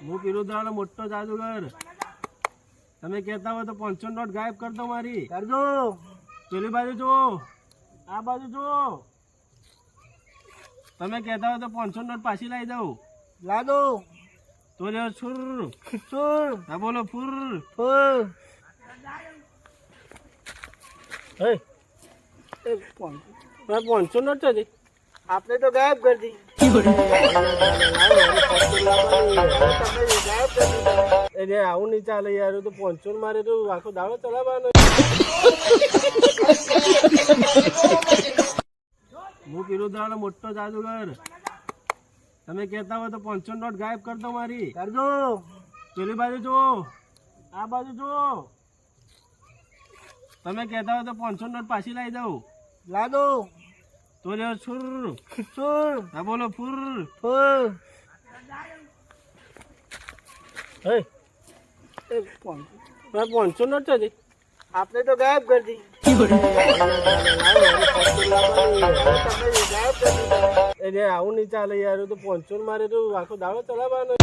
હું પીરું દાડો મોટો જાદુગર. તમે કહેતા હોય તો 500 નોટ ગાયબ કર દો મારી. કરજો. પેલી બાજુ જુઓ, આ બાજુ જુઓ. તમે કહેતા હોય તો 500 નોટ પાછી લાવી દઉં. લાદો. તો લ્યો છુર. સુર. હા બોલો ફુર. ફૂલ. હે 500 નોટ છે. आपने तो गायब कर दी. એટલે આવું નહીં ચાલે યાર. તો 500 મારે તો આખો દાડો ચલાવવાનો. હું પીરું દાડો મોટો જાદુગર. તમે કહેતા હોય તો 500 નોટ ગાયબ કર દો મારી. કરજો. પેલી બાજુ જુઓ, આ બાજુ જુઓ. તમે કહેતા હોય તો 500 નોટ પાછી લાવી દઉં. લાદો. તો લ્યો છુર. સુર. હા બોલો ફુર. ફૂલ. હે 500 નોટ છે. आपने तो गायब कर दी. એટલે આવું નહીં ચાલે યાર. તો 500 મારે તો આખો દાડો ચલાવવાનો.